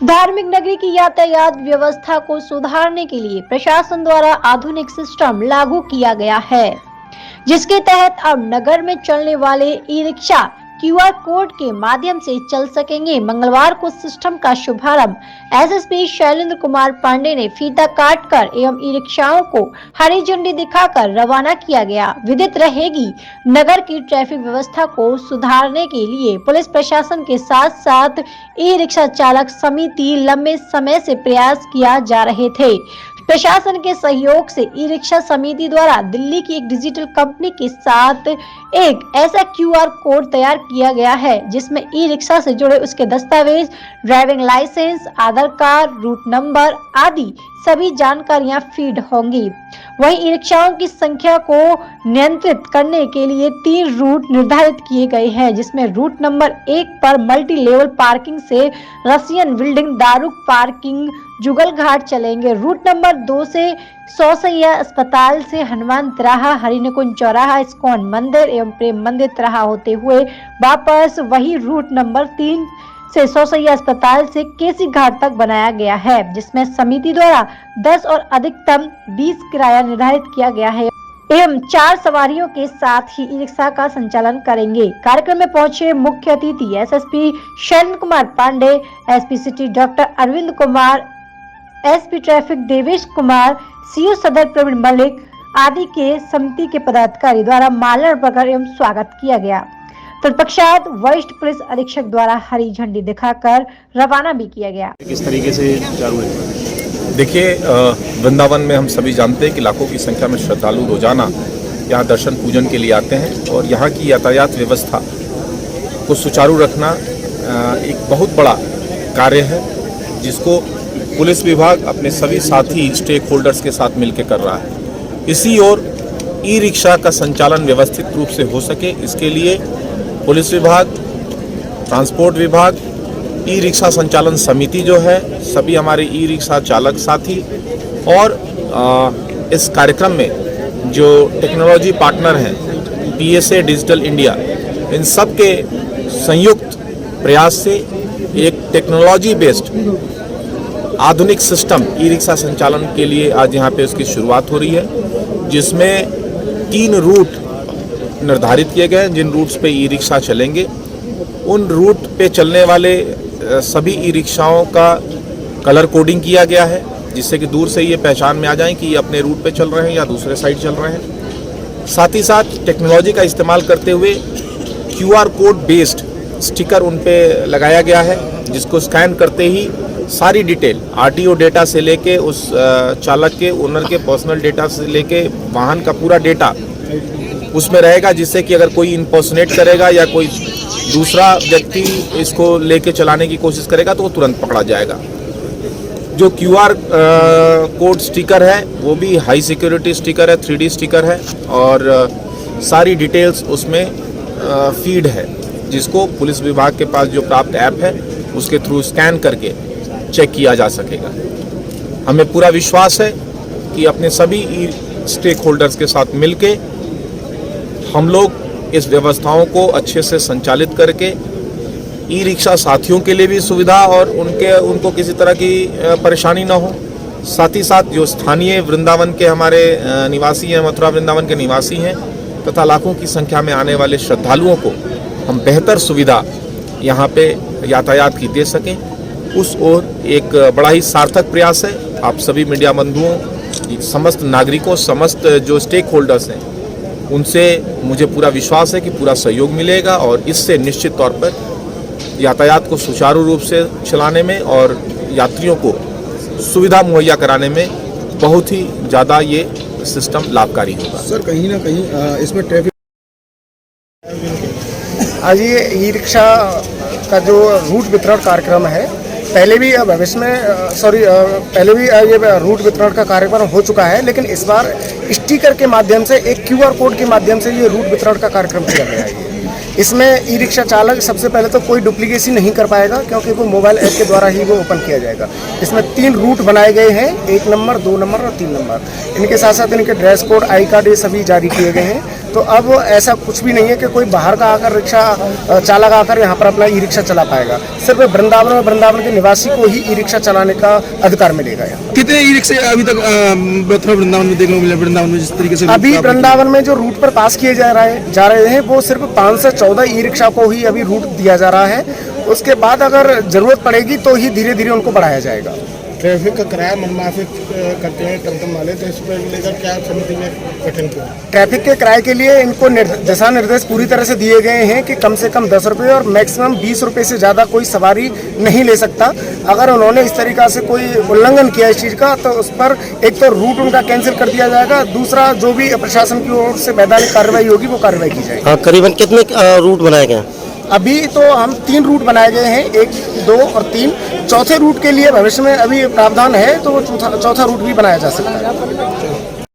धार्मिक नगरी की यातायात व्यवस्था को सुधारने के लिए प्रशासन द्वारा आधुनिक सिस्टम लागू किया गया है, जिसके तहत अब नगर में चलने वाले ई रिक्शा क्यूआर कोड के माध्यम से चल सकेंगे। मंगलवार को सिस्टम का शुभारंभ एसएसपी शैलेंद्र कुमार पांडे ने फीता काटकर एवं ई रिक्शाओं को हरी झंडी दिखाकर रवाना किया गया। विदित रहेगी, नगर की ट्रैफिक व्यवस्था को सुधारने के लिए पुलिस प्रशासन के साथ साथ ई रिक्शा चालक समिति लंबे समय से प्रयास किया जा रहे थे। प्रशासन के सहयोग से ई रिक्शा समिति द्वारा दिल्ली की एक डिजिटल कंपनी के साथ एक ऐसा क्यूआर कोड तैयार किया गया है, जिसमें ई रिक्शा से जुड़े उसके दस्तावेज, ड्राइविंग लाइसेंस, आधार कार्ड, रूट नंबर आदि सभी जानकारियां फीड होंगी। वहीं ई रिक्शाओं की संख्या को नियंत्रित करने के लिए 3 रूट निर्धारित किए गए हैं, जिसमें रूट नंबर 1 पर मल्टी लेवल पार्किंग से रसियन बिल्डिंग, दारुक पार्किंग, जुगल घाट चलेंगे। रूट नंबर 2 से सौसैया अस्पताल से हनुमान तिराहा, हरिनिकुंज चौराहा, इस्कॉन मंदिर एवं प्रेम मंदिर तिराहा होते हुए वापस वही रूट नंबर 3 से सौसैया अस्पताल से केसी घाट तक बनाया गया है, जिसमें समिति द्वारा 10 और अधिकतम 20 किराया निर्धारित किया गया है एवं 4 सवारियों के साथ ही ई रिक्शा का संचालन करेंगे। कार्यक्रम में पहुंचे मुख्य अतिथि SSP Shailendra Kumar Pandey, SP city doctor Arvind Kumar, SP traffic Devesh Kumar, CO Sadar Praveen Malik आदि के समिति के पदाधिकारी द्वारा माल्यार्पण कर एवं स्वागत किया गया। तत्पश्चात वरिष्ठ पुलिस अधीक्षक द्वारा हरी झंडी दिखाकर रवाना भी किया गया। किस तरीके से चालू है? देखिए, वृंदावन में हम सभी जानते हैं कि लाखों की संख्या में श्रद्धालु रोजाना यहाँ दर्शन पूजन के लिए आते हैं और यहाँ की यातायात व्यवस्था को सुचारू रखना एक बहुत बड़ा कार्य है, जिसको पुलिस विभाग अपने सभी साथी स्टेक होल्डर्स के साथ मिलकर कर रहा है। इसी ओर ई रिक्शा का संचालन व्यवस्थित रूप से हो सके, इसके लिए पुलिस विभाग, ट्रांसपोर्ट विभाग, ई रिक्शा संचालन समिति जो है, सभी हमारे ई रिक्शा चालक साथी और इस कार्यक्रम में जो टेक्नोलॉजी पार्टनर हैं, PSA डिजिटल इंडिया, इन सब के संयुक्त प्रयास से एक टेक्नोलॉजी बेस्ड आधुनिक सिस्टम ई रिक्शा संचालन के लिए आज यहाँ पे उसकी शुरुआत हो रही है, जिसमें 3 रूट निर्धारित किए गए हैं। जिन रूट्स पे ई रिक्शा चलेंगे, उन रूट पे चलने वाले सभी ई रिक्शाओं का कलर कोडिंग किया गया है, जिससे कि दूर से ये पहचान में आ जाए कि ये अपने रूट पे चल रहे हैं या दूसरे साइड चल रहे हैं। साथ ही साथ टेक्नोलॉजी का इस्तेमाल करते हुए क्यूआर कोड बेस्ड स्टिकर उन पे लगाया गया है, जिसको स्कैन करते ही सारी डिटेल आरटीओ डेटा से लेके उस चालक के, ओनर के पर्सनल डेटा से लेके वाहन का पूरा डेटा उसमें रहेगा, जिससे कि अगर कोई इम्पर्सनेट करेगा या कोई दूसरा व्यक्ति इसको लेके चलाने की कोशिश करेगा तो वो तुरंत पकड़ा जाएगा। जो क्यूआर कोड स्टिकर है वो भी हाई सिक्योरिटी स्टिकर है, 3D स्टिकर है और सारी डिटेल्स उसमें फीड है, जिसको पुलिस विभाग के पास जो प्राप्त ऐप है उसके थ्रू स्कैन करके चेक किया जा सकेगा। हमें पूरा विश्वास है कि अपने सभी स्टेक होल्डर्स के साथ मिलके हम लोग इस व्यवस्थाओं को अच्छे से संचालित करके ई रिक्शा साथियों के लिए भी सुविधा और उनको किसी तरह की परेशानी ना हो। साथ ही साथ जो स्थानीय वृंदावन के हमारे निवासी हैं, मथुरा वृंदावन के निवासी हैं तथा लाखों की संख्या में आने वाले श्रद्धालुओं को हम बेहतर सुविधा यहाँ पे यातायात की दे सकें, उस ओर एक बड़ा ही सार्थक प्रयास है। आप सभी मीडिया बंधुओं, समस्त नागरिकों, समस्त जो स्टेक होल्डर्स हैं, उनसे मुझे पूरा विश्वास है कि पूरा सहयोग मिलेगा और इससे निश्चित तौर पर यातायात को सुचारू रूप से चलाने में और यात्रियों को सुविधा मुहैया कराने में बहुत ही ज़्यादा ये सिस्टम लाभकारी होगा। सर, कहीं ना कहीं इसमें ट्रैफिक आज ये ई रिक्शा का जो रूट वितरण कार्यक्रम है, पहले भी ये रूट वितरण का कार्यक्रम हो चुका है, लेकिन इस बार स्टिकर के माध्यम से, एक क्यूआर कोड के माध्यम से ये रूट वितरण का कार्यक्रम किया गया है। इसमें ई रिक्शा चालक सबसे पहले तो कोई डुप्लीकेसी नहीं कर पाएगा, क्योंकि वो मोबाइल ऐप के द्वारा ही वो ओपन किया जाएगा। इसमें 3 रूट बनाए गए हैं, 1 नंबर, 2 नंबर और 3 नंबर। इनके साथ साथ इनके ड्रेस कोड, आई कार्ड, ये सभी जारी किए गए हैं। तो अब ऐसा कुछ भी नहीं है कि कोई बाहर का आकर रिक्शा चालक आकर यहाँ पर अपना ई रिक्शा चला पाएगा। सिर्फ वृंदावन के निवासी को ही ई रिक्शा चलाने का अधिकार मिलेगा। यहाँ कितने ई रिक्शे अभी तक मथुरा वृंदावन में देखने को मिले? वृंदावन में जिस तरीके से अभी वृंदावन में जो रूट पर पास किए जा रहे हैं वो सिर्फ 5 से 14 ई रिक्शा को ही अभी रूट दिया जा रहा है। उसके बाद अगर जरूरत पड़ेगी तो ही धीरे धीरे उनको बढ़ाया जाएगा। ट्रैफिक का किराया मनमाफिक करते हैं टमटम वाले, तो इस पर लेकर क्या समिति ने गठन किया? ट्रैफिक के किराए के लिए इनको दिशा निर्देश पूरी तरह से दिए गए हैं कि कम से कम 10 रुपये और मैक्सिमम 20 रुपये से ज़्यादा कोई सवारी नहीं ले सकता। अगर उन्होंने इस तरीक़ा से कोई उल्लंघन किया इस चीज़ का तो उस पर एक तो रूट उनका कैंसिल कर दिया जाएगा, दूसरा जो भी प्रशासन की ओर से वैधानिक कार्रवाई होगी वो कार्रवाई की जाएगी। हाँ, करीबन कितने रूट बनाए गए? अभी तो हम 3 रूट बनाए गए हैं, 1, 2 और 3। चौथे रूट के लिए भविष्य में अभी प्रावधान है तो वो चौथा रूट भी बनाया जा सकता है।